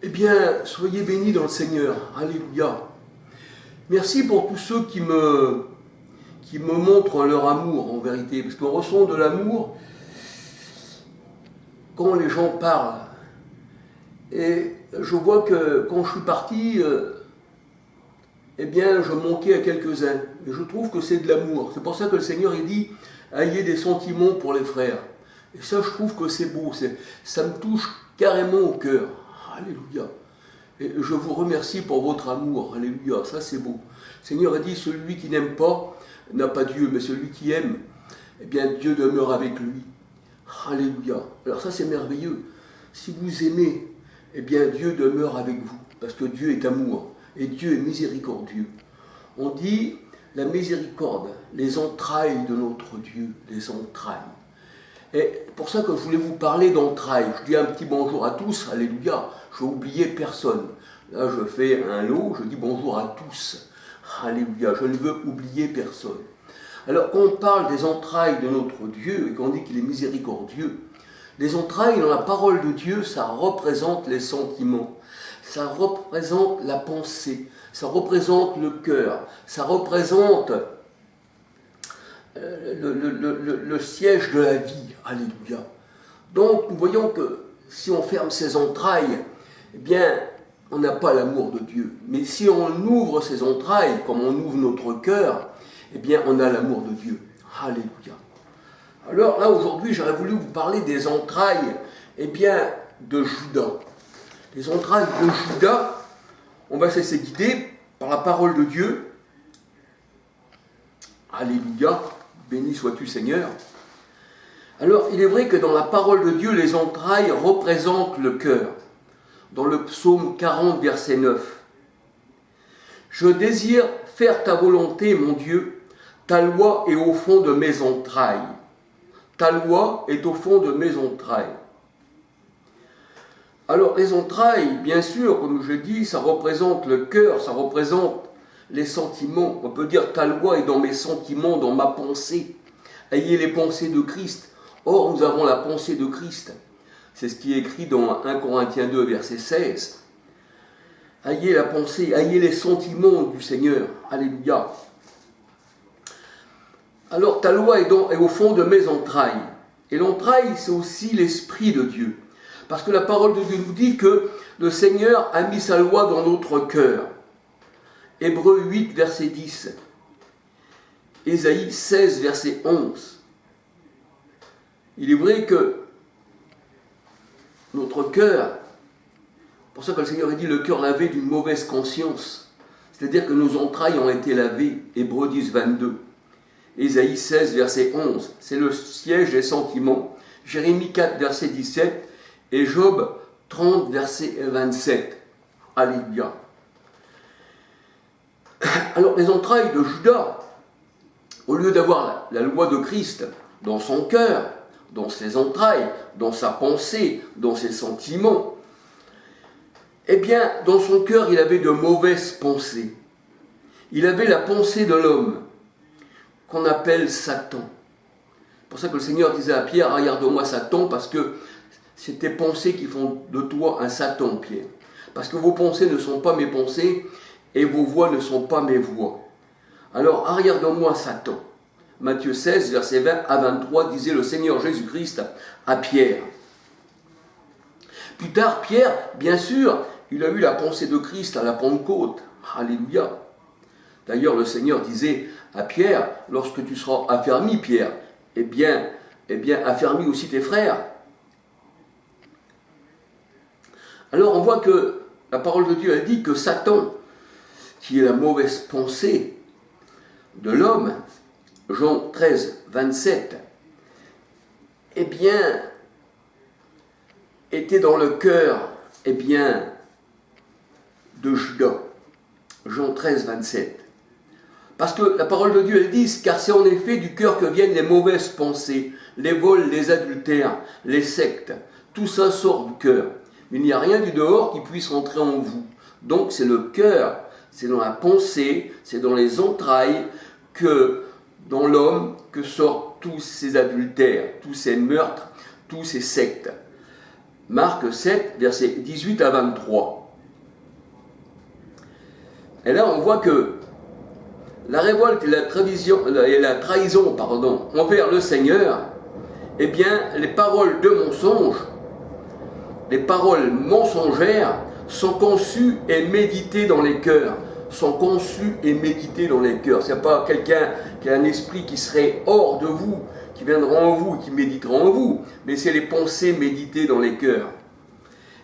Eh bien, soyez bénis dans le Seigneur. Alléluia. Merci pour tous ceux qui me montrent leur amour, en vérité. Parce qu'on ressent de l'amour quand les gens parlent. Et je vois que quand je suis parti, eh bien, je manquais à quelques-uns. Et je trouve que c'est de l'amour. C'est pour ça que le Seigneur, il dit, ayez des sentiments pour les frères. Et ça, je trouve que c'est beau. Ça me touche carrément au cœur. Alléluia. Et je vous remercie pour votre amour. Alléluia. Ça, c'est beau. Le Seigneur a dit, celui qui n'aime pas n'a pas Dieu, mais celui qui aime, eh bien, Dieu demeure avec lui. Alléluia. Alors ça, c'est merveilleux. Si vous aimez, eh bien, Dieu demeure avec vous. Parce que Dieu est amour. Et Dieu est miséricordieux. On dit la miséricorde, les entrailles de notre Dieu, les entrailles. Et pour ça que je voulais vous parler d'entrailles. Je dis un petit bonjour à tous, alléluia. Je n'ai oublié personne. Là, je fais un lot, je dis bonjour à tous. Alléluia, je ne veux oublier personne. Alors, quand on parle des entrailles de notre Dieu et qu'on dit qu'il est miséricordieux, les entrailles dans la parole de Dieu, ça représente les sentiments, ça représente la pensée, ça représente le cœur, ça représente le siège de la vie. Alléluia. Donc, nous voyons que si on ferme ses entrailles, eh bien, on n'a pas l'amour de Dieu. Mais si on ouvre ses entrailles, comme on ouvre notre cœur, eh bien, on a l'amour de Dieu. Alléluia. Alors là, aujourd'hui, j'aurais voulu vous parler des entrailles, eh bien, de Judas. Les entrailles de Judas, on va se laisser guider par la parole de Dieu. Alléluia. Béni sois-tu, Seigneur. Alors, il est vrai que dans la parole de Dieu, les entrailles représentent le cœur. Dans le psaume 40, verset 9. « Je désire faire ta volonté, mon Dieu, ta loi est au fond de mes entrailles. Ta loi est au fond de mes entrailles. » Alors, les entrailles, bien sûr, comme je dis, ça représente le cœur, ça représente les sentiments. On peut dire, ta loi est dans mes sentiments, dans ma pensée. Ayez les pensées de Christ. Or, nous avons la pensée de Christ. C'est ce qui est écrit dans 1 Corinthiens 2, verset 16. Ayez la pensée, ayez les sentiments du Seigneur. Alléluia. Alors, ta loi est au fond de mes entrailles. Et l'entraille, c'est aussi l'Esprit de Dieu. Parce que la parole de Dieu nous dit que le Seigneur a mis sa loi dans notre cœur. Hébreux 8, verset 10. Ésaïe 16, verset 11. Il est vrai que notre cœur, pour ça que le Seigneur a dit le cœur lavé d'une mauvaise conscience, c'est-à-dire que nos entrailles ont été lavées, Hébreux 10, 22. Ésaïe 16, verset 11, c'est le siège des sentiments. Jérémie 4, verset 17 et Job 30, verset 27. Alléluia. Alors les entrailles de Judas, au lieu d'avoir la loi de Christ dans son cœur, dans ses entrailles, dans sa pensée, dans ses sentiments, eh bien, dans son cœur, il avait de mauvaises pensées. Il avait la pensée de l'homme, qu'on appelle Satan. C'est pour ça que le Seigneur disait à Pierre, regarde-moi Satan, parce que c'est tes pensées qui font de toi un Satan, Pierre. Parce que vos pensées ne sont pas mes pensées, et vos voix ne sont pas mes voix. Alors, regarde-moi Satan. Matthieu 16, verset 20 à 23, disait le Seigneur Jésus-Christ à Pierre. Plus tard, Pierre, bien sûr, il a eu la pensée de Christ à la Pentecôte. Alléluia. D'ailleurs, le Seigneur disait à Pierre, lorsque tu seras affermi, Pierre, eh bien, affermis aussi tes frères. Alors, on voit que la parole de Dieu, elle dit que Satan, qui est la mauvaise pensée de l'homme, Jean 13, 27, eh bien, était dans le cœur, eh bien, de Judas. Jean 13, 27. Parce que la parole de Dieu, elle dit, car c'est en effet du cœur que viennent les mauvaises pensées, les vols, les adultères, les sectes. Tout ça sort du cœur. Il n'y a rien du dehors qui puisse rentrer en vous. Donc c'est le cœur, c'est dans la pensée, c'est dans les entrailles que dans l'homme que sortent tous ces adultères, tous ces meurtres, tous ces sectes. Marc 7, versets 18 à 23. Et là, on voit que la révolte et la trahison envers le Seigneur, eh bien, les paroles de mensonge, les paroles mensongères sont conçues et méditées dans les cœurs. Sont conçues et méditées dans les cœurs. Ce n'est pas quelqu'un qui a un esprit qui serait hors de vous, qui viendra en vous, qui méditera en vous, mais c'est les pensées méditées dans les cœurs.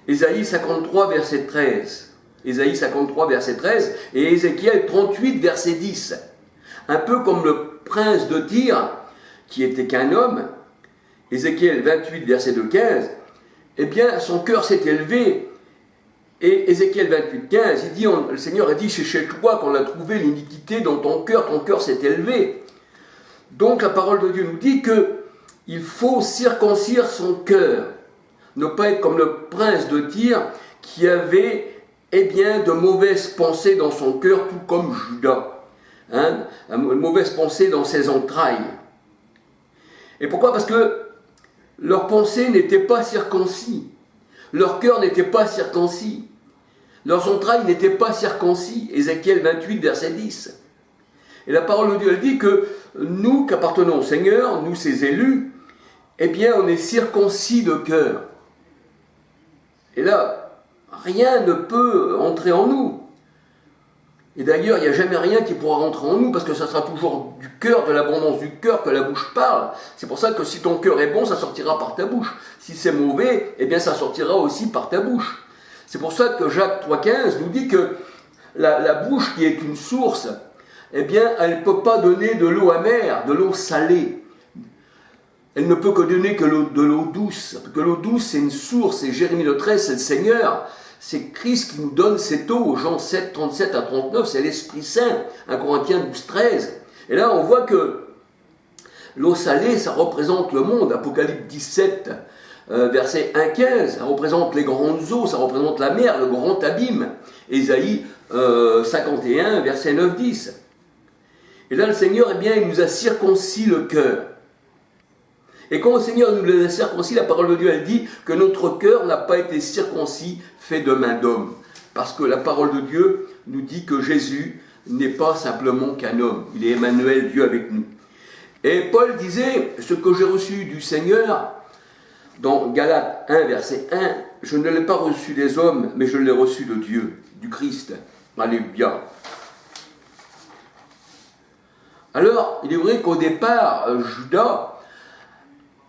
Ésaïe 53, verset 13. Ésaïe 53, verset 13 et Ézéchiel 38, verset 10. Un peu comme le prince de Tyr, qui était qu'un homme, Ézéchiel 28, verset 15, eh bien, son cœur s'est élevé. Et Ézéchiel 28, 15, il dit, le Seigneur a dit, c'est chez toi qu'on a trouvé l'iniquité dans ton cœur s'est élevé. Donc la parole de Dieu nous dit qu'il faut circoncire son cœur, ne pas être comme le prince de Tyr qui avait de mauvaises pensées dans son cœur, tout comme Judas. Une mauvaise pensée dans ses entrailles. Et pourquoi ? Parce que leurs pensées n'étaient pas circoncis. Leur cœur n'était pas circoncis. Leurs entrailles n'étaient pas circoncis. Ézéchiel 28, verset 10. Et la parole de Dieu, elle dit que nous, qui appartenons au Seigneur, nous, ses élus, on est circoncis de cœur. Et là, rien ne peut entrer en nous. Et d'ailleurs, il n'y a jamais rien qui pourra rentrer en nous, parce que ça sera toujours du cœur, de l'abondance du cœur que la bouche parle. C'est pour ça que si ton cœur est bon, ça sortira par ta bouche. Si c'est mauvais, ça sortira aussi par ta bouche. C'est pour ça que Jacques 3,15 nous dit que la bouche qui est une source, elle ne peut pas donner de l'eau amère, de l'eau salée. Elle ne peut que donner que de l'eau douce. Parce que l'eau douce, c'est une source, et Jérémie le 13, c'est le Seigneur. C'est Christ qui nous donne cette eau, Jean 7, 37 à 39, c'est l'Esprit Saint, 1 Corinthiens 12, 13. Et là, on voit que l'eau salée, ça représente le monde, Apocalypse 17, verset 1, 15, ça représente les grandes eaux, ça représente la mer, le grand abîme, Ésaïe 51, verset 9, 10. Et là, le Seigneur, il nous a circoncis le cœur. Et quand le Seigneur nous a circoncis, la parole de Dieu, elle dit que notre cœur n'a pas été circoncis, fait de main d'homme. Parce que la parole de Dieu nous dit que Jésus n'est pas simplement qu'un homme. Il est Emmanuel, Dieu avec nous. Et Paul disait, ce que j'ai reçu du Seigneur, dans Galates 1, verset 1, je ne l'ai pas reçu des hommes, mais je l'ai reçu de Dieu, du Christ. Alléluia. Alors, il est vrai qu'au départ, Judas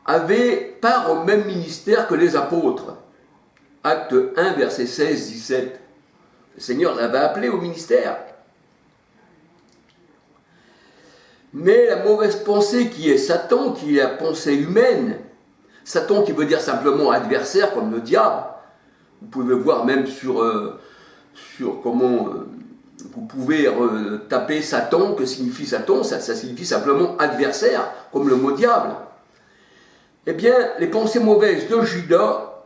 avait part au même ministère que les apôtres. Acte 1, verset 16-17. Le Seigneur l'avait appelé au ministère. Mais la mauvaise pensée qui est Satan, qui est la pensée humaine, Satan qui veut dire simplement adversaire, comme le diable, vous pouvez voir même sur comment vous pouvez taper Satan, que signifie Satan, ça signifie simplement adversaire, comme le mot diable. Les pensées mauvaises de Judas,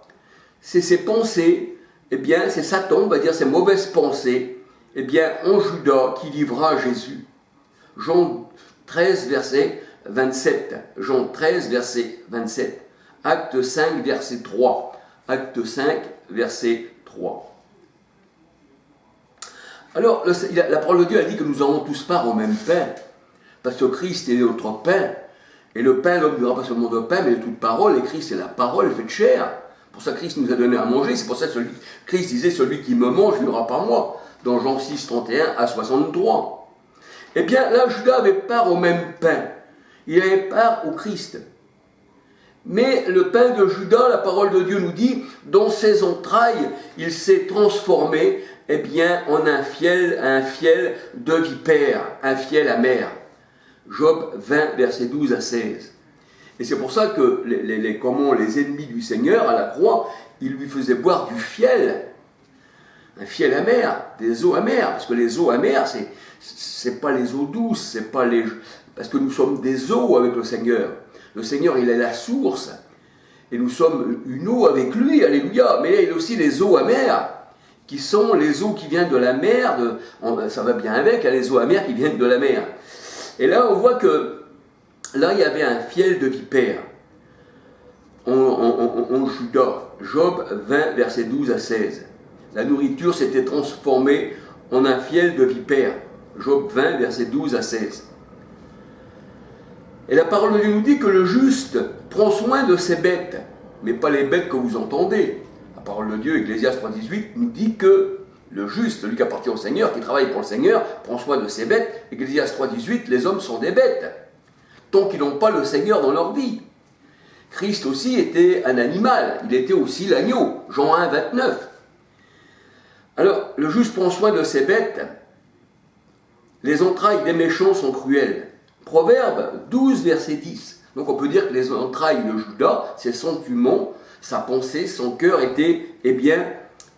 c'est ces pensées, c'est Satan, on va dire ces mauvaises pensées, en Judas qui livra Jésus. Jean 13, verset 27. Jean 13, verset 27. Acte 5, verset 3. Acte 5, verset 3. Alors, la parole de Dieu a dit que nous avons tous part au même pain, parce que Christ est notre pain. Et le pain, l'homme ne vivra pas seulement de pain, mais de toute parole. Et Christ, c'est la parole faite chair. Pour ça, Christ nous a donné à manger. C'est pour ça que Christ disait, celui qui me mange, il n'aura pas moi. Dans Jean 6, 31 à 63. Là, Judas avait part au même pain. Il avait part au Christ. Mais le pain de Judas, la parole de Dieu nous dit, dans ses entrailles, il s'est transformé, en un fiel de vipère, un fiel amer. Job 20, verset 12 à 16. Et c'est pour ça que les ennemis du Seigneur, à la croix, ils lui faisaient boire du fiel, un fiel amer, des eaux amères, parce que les eaux amères, c'est pas les eaux douces, c'est pas parce que nous sommes des eaux avec le Seigneur. Le Seigneur, il est la source, et nous sommes une eau avec lui, alléluia. Mais il y a aussi les eaux amères, qui sont les eaux qui viennent de la mer, ça va bien avec, les eaux amères qui viennent de la mer. Et là, on voit que, là, il y avait un fiel de vipère. On en Juda. Job 20, versets 12 à 16. La nourriture s'était transformée en un fiel de vipère. Job 20, versets 12 à 16. Et la parole de Dieu nous dit que le juste prend soin de ses bêtes, mais pas les bêtes que vous entendez. La parole de Dieu, Ecclésiaste 3,18, nous dit que le juste, celui qui appartient au Seigneur, qui travaille pour le Seigneur, prend soin de ses bêtes. Ecclésiaste 3,18, les hommes sont des bêtes, tant qu'ils n'ont pas le Seigneur dans leur vie. Christ aussi était un animal, il était aussi l'agneau, Jean 1, 29. Alors, le juste prend soin de ses bêtes, les entrailles des méchants sont cruelles. Proverbe 12, verset 10. Donc on peut dire que les entrailles de Judas, ses sentiments, sa pensée, son cœur étaient,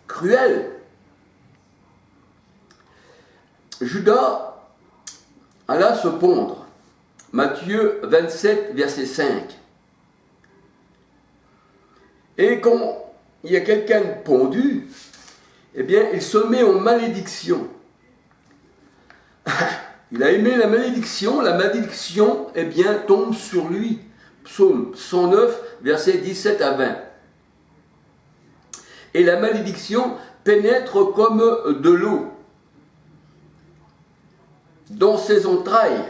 cruels. Judas alla se pondre. Matthieu 27, verset 5. Et quand il y a quelqu'un de pendu, il se met en malédiction. Il a aimé la malédiction tombe sur lui. Psaume 109, versets 17 à 20. Et la malédiction pénètre comme de l'eau dans ses entrailles.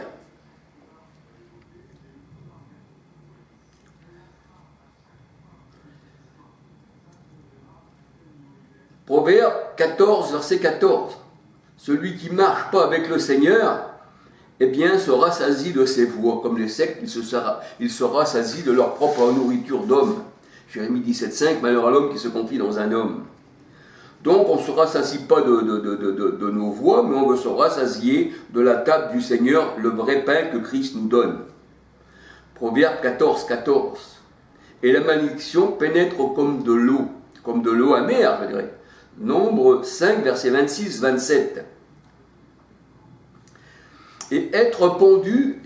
Proverbe 14, verset 14. Celui qui ne marche pas avec le Seigneur, se rassasie de ses voies. Comme les sectes, il se rassasie de leur propre nourriture d'homme. Jérémie 17, 5, malheur à l'homme qui se confie dans un homme. Donc on ne se rassasie pas de nos voies, mais on veut se rassasier de la table du Seigneur, le vrai pain que Christ nous donne. Proverbe 14, 14. Et la malédiction pénètre comme de l'eau amère, je dirais. Nombre 5, verset 26, 27. Et être pendu,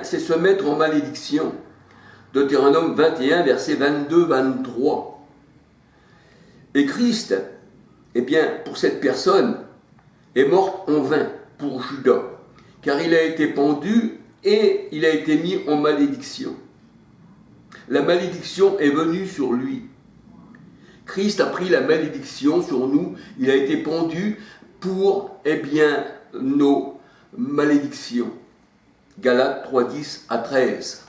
c'est se mettre en malédiction. Deutéronome 21, verset 22, 23. Et Christ, pour cette personne, est mort en vain pour Judas, car il a été pendu et il a été mis en malédiction. La malédiction est venue sur lui. Christ a pris la malédiction sur nous, il a été pendu pour, nos malédictions. Galates 3, 10 à 13.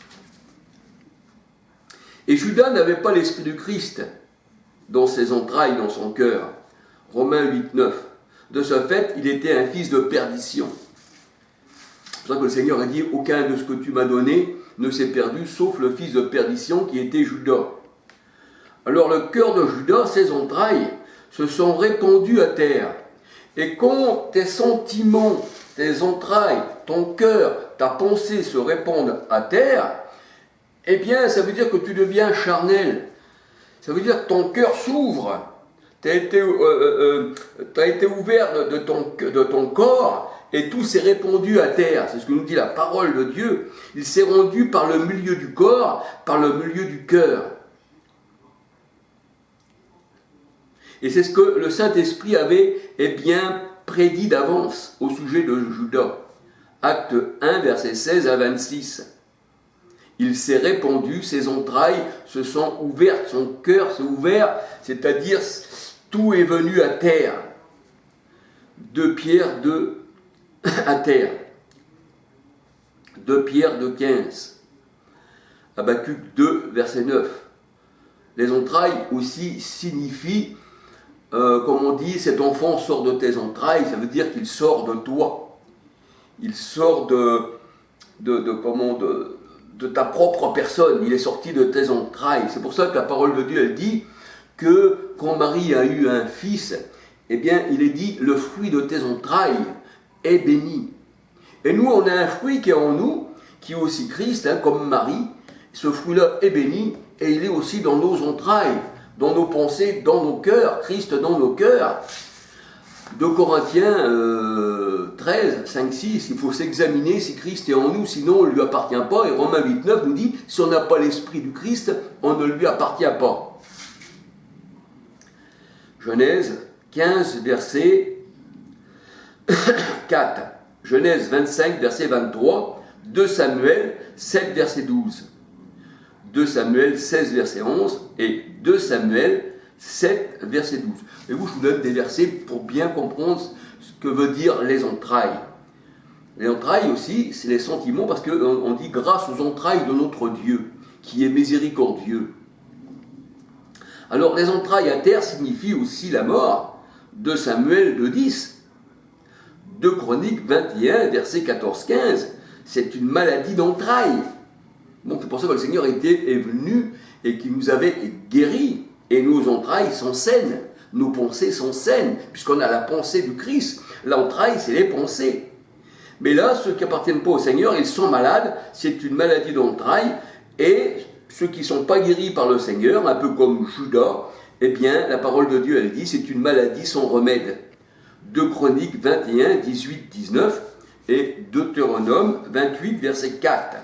Et Judas n'avait pas l'esprit du Christ dans ses entrailles, dans son cœur. Romains 8, 9. De ce fait, il était un fils de perdition. C'est pour ça que le Seigneur a dit « Aucun de ce que tu m'as donné ne s'est perdu, sauf le fils de perdition qui était Judas. » Alors le cœur de Judas, ses entrailles, se sont répandues à terre. Et quand tes sentiments, tes entrailles, ton cœur, ta pensée se répandent à terre, ça veut dire que tu deviens charnel. Ça veut dire que ton cœur s'ouvre. Tu as été ouvert de ton corps et tout s'est répandu à terre. C'est ce que nous dit la parole de Dieu. Il s'est rendu par le milieu du corps, par le milieu du cœur. Et c'est ce que le Saint-Esprit avait prédit d'avance au sujet de Judas. Acte 1, versets 16 à 26. Il s'est répandu, ses entrailles se sont ouvertes, son cœur s'est ouvert, c'est-à-dire tout est venu à terre. 2 Pierre 2 à terre. 2 Pierre 2, 15. Habacuc 2, verset 9. Les entrailles aussi signifient, comme on dit, cet enfant sort de tes entrailles, ça veut dire qu'il sort de toi. Il sort de ta propre personne, il est sorti de tes entrailles. C'est pour ça que la parole de Dieu, elle dit que quand Marie a eu un fils, il est dit, le fruit de tes entrailles est béni. Et nous, on a un fruit qui est en nous, qui est aussi Christ, comme Marie. Ce fruit-là est béni, et il est aussi dans nos entrailles, dans nos pensées, dans nos cœurs, Christ dans nos cœurs. 2 Corinthiens 13, 5, 6, il faut s'examiner si Christ est en nous, sinon on ne lui appartient pas. Et Romains 8, 9 nous dit, si on n'a pas l'esprit du Christ, on ne lui appartient pas. Genèse 15, verset 4. Genèse 25, verset 23. 2 Samuel 7, verset 12. 2 Samuel 16, verset 11 et 2 Samuel 7, verset 12. Et vous, je vous donne des versets pour bien comprendre ce que veut dire les entrailles. Les entrailles aussi, c'est les sentiments, parce qu'on dit grâce aux entrailles de notre Dieu, qui est miséricordieux. Alors, les entrailles à terre signifient aussi la mort. 2 Samuel 2,10. 2 Chroniques 21, verset 14-15. C'est une maladie d'entrailles. Donc, c'est pour ça que le Seigneur est venu et qu'il nous avait guéris. Et nos entrailles sont saines. Nos pensées sont saines, puisqu'on a la pensée du Christ. L'entraille, c'est les pensées. Mais là, ceux qui n'appartiennent pas au Seigneur, ils sont malades, c'est une maladie d'entrailles, et ceux qui ne sont pas guéris par le Seigneur, un peu comme Judas, eh bien, la parole de Dieu, elle dit, c'est une maladie sans remède. 2 Chroniques 21, 18, 19, et Deutéronome 28, verset 4.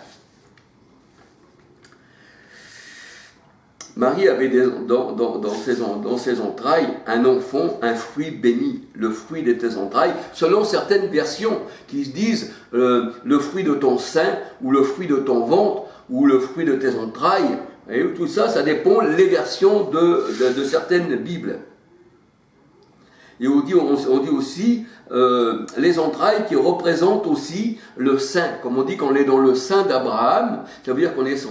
Marie avait dans ses entrailles un enfant, un fruit béni, le fruit de tes entrailles, selon certaines versions qui se disent le fruit de ton sein, ou le fruit de ton ventre, ou le fruit de tes entrailles. Et tout ça, ça dépend les versions de certaines Bibles. Et on dit aussi les entrailles qui représentent aussi le sein. Comme on dit qu'on est dans le sein d'Abraham, ça veut dire qu'on est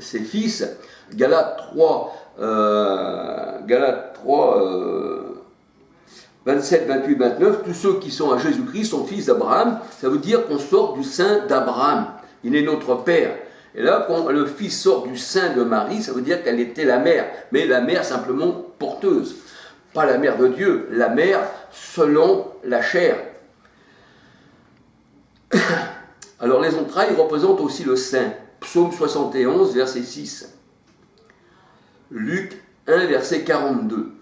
ses fils. Galates 3, 27, 28, 29, tous ceux qui sont à Jésus-Christ sont fils d'Abraham. Ça veut dire qu'on sort du sein d'Abraham. Il est notre père. Et là, quand le fils sort du sein de Marie, ça veut dire qu'elle était la mère. Mais la mère simplement porteuse. Pas la mère de Dieu, la mère selon la chair. Alors les entrailles représentent aussi le sein. Psaume 71, verset 6. Luc 1, verset 42.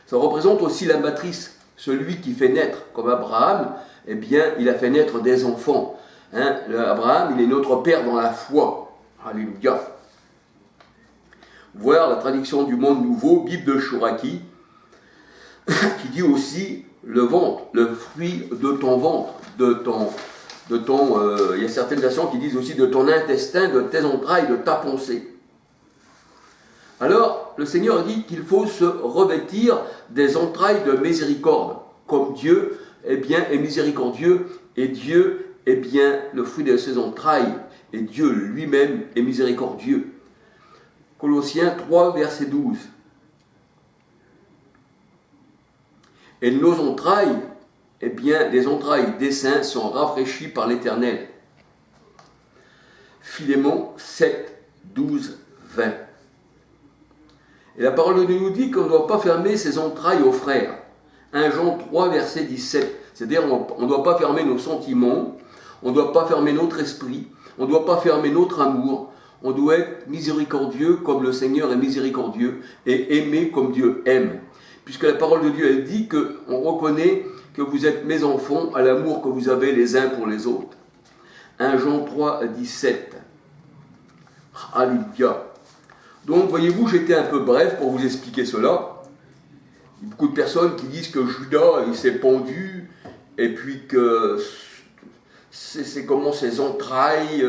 Ça représente aussi la matrice, celui qui fait naître, comme Abraham, eh bien, il a fait naître des enfants. Abraham, il est notre père dans la foi. Alléluia. Voir la traduction du Monde Nouveau, Bible de Chouraki, qui dit aussi le ventre, le fruit de ton ventre, il y a certaines versions qui disent aussi de ton intestin, de tes entrailles, de ta pensée. Alors, le Seigneur dit qu'il faut se revêtir des entrailles de miséricorde, comme Dieu eh bien, est miséricordieux, et Dieu est bien le fruit de ses entrailles, et Dieu lui-même est miséricordieux. Colossiens 3, verset 12. Et nos entrailles, eh bien, les entrailles des saints sont rafraîchies par l'Éternel. Philémon 7, 12, 20. Et la parole de Dieu nous dit qu'on ne doit pas fermer ses entrailles aux frères. 1 Jean 3, verset 17. C'est-à-dire on ne doit pas fermer nos sentiments, on ne doit pas fermer notre esprit, on ne doit pas fermer notre amour. On doit être miséricordieux comme le Seigneur est miséricordieux et aimer comme Dieu aime. Puisque la parole de Dieu, elle dit qu'on reconnaît que vous êtes mes enfants à l'amour que vous avez les uns pour les autres. 1 Jean 3, 17. Alléluia. Donc, voyez-vous, j'étais un peu bref pour vous expliquer cela. Il y a beaucoup de personnes qui disent que Judas, il s'est pendu, et puis que c'est comment ses entrailles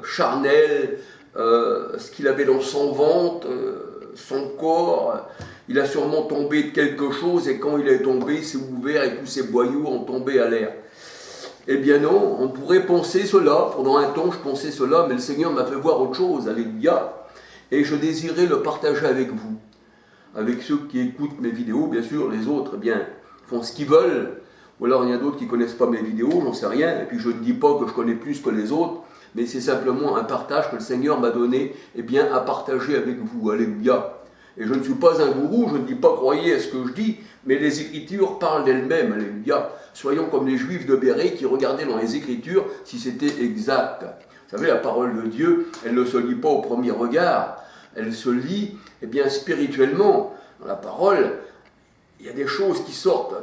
charnelles, ce qu'il avait dans son ventre, son corps, il a sûrement tombé de quelque chose, et quand il est tombé, il s'est ouvert et tous ses boyaux ont tombé à l'air. Eh bien non, on pourrait penser cela, pendant un temps je pensais cela, mais le Seigneur m'a fait voir autre chose, alléluia. Et je désirais le partager avec vous, avec ceux qui écoutent mes vidéos, bien sûr, les autres, eh bien, font ce qu'ils veulent, ou alors il y a d'autres qui ne connaissent pas mes vidéos, j'en sais rien, et puis je ne dis pas que je connais plus que les autres, mais c'est simplement un partage que le Seigneur m'a donné, eh bien, à partager avec vous, alléluia. Et je ne suis pas un gourou, je ne dis pas croyez à ce que je dis, mais les Écritures parlent d'elles-mêmes, alléluia. Soyons comme les Juifs de Béret qui regardaient dans les Écritures si c'était exact. Vous savez, la parole de Dieu, elle ne se lit pas au premier regard, elle se lit eh bien, spirituellement. Dans la parole, il y a des choses qui sortent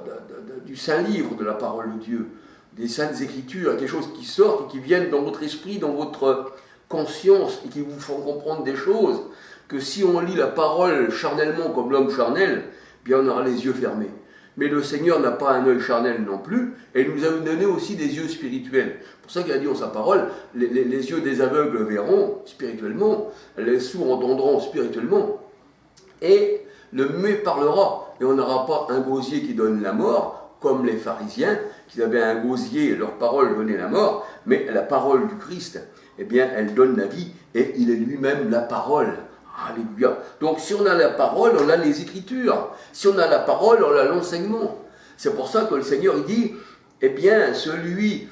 du Saint-Livre de la parole de Dieu, des Saintes Écritures, il y a des choses qui sortent et qui viennent dans votre esprit, dans votre conscience, et qui vous font comprendre des choses, que si on lit la parole charnellement comme l'homme charnel, bien on aura les yeux fermés. Mais le Seigneur n'a pas un œil charnel non plus, et il nous a donné aussi des yeux spirituels. C'est pour ça qu'il a dit dans sa parole, les yeux des aveugles verront spirituellement, les sourds entendront spirituellement, et le muet parlera. Et on n'aura pas un gosier qui donne la mort, comme les pharisiens, qui avaient un gosier, leur parole donnait la mort, mais la parole du Christ, eh bien, elle donne la vie, et il est lui-même la parole. Alléluia. Donc si on a la parole, on a les Écritures. Si on a la parole, on a l'enseignement. C'est pour ça que le Seigneur il dit, eh bien, celui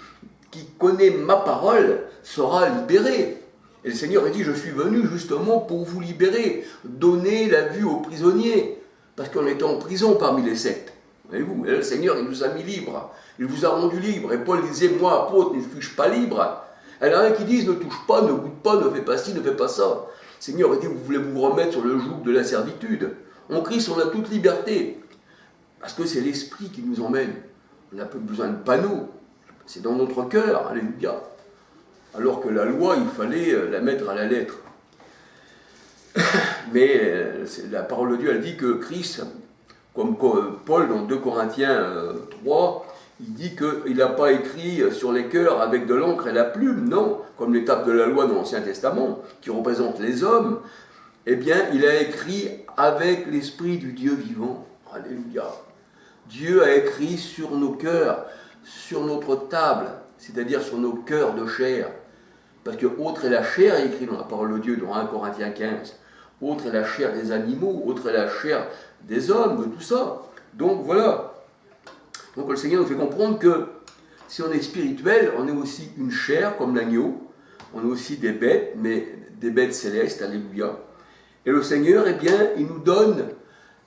qui connaît ma parole sera libéré. Et le Seigneur il dit, je suis venu justement pour vous libérer, donner la vue aux prisonniers, parce qu'on était en prison parmi les sectes. Voyez-vous, et le Seigneur il nous a mis libres, il vous a rendu libre. Et Paul disait, moi apôtre, ne suis-je pas libre? Il y en a un qui disent, ne touche pas, ne goûte pas, ne fais pas ci, ne fais pas ça. Le Seigneur a dit, vous voulez vous remettre sur le joug de la servitude. En Christ, on a toute liberté. Parce que c'est l'Esprit qui nous emmène. On n'a pas besoin de panneaux. C'est dans notre cœur, alléluia. Alors que la loi, il fallait la mettre à la lettre. Mais la parole de Dieu, elle dit que Christ, comme Paul dans 2 Corinthiens 3, il dit qu'il n'a pas écrit sur les cœurs avec de l'encre et la plume, non, comme l'étape de la loi dans l'Ancien Testament, qui représente les hommes, eh bien, il a écrit avec l'Esprit du Dieu vivant. Alléluia. Dieu a écrit sur nos cœurs, sur notre table, c'est-à-dire sur nos cœurs de chair. Parce que autre est la chair, écrit dans la parole de Dieu, dans 1 Corinthiens 15. Autre est la chair des animaux, autre est la chair des hommes, de tout ça. Donc voilà. Donc le Seigneur nous fait comprendre que si on est spirituel, on est aussi une chair comme l'agneau, on est aussi des bêtes, mais des bêtes célestes, alléluia. Et le Seigneur, eh bien, il nous donne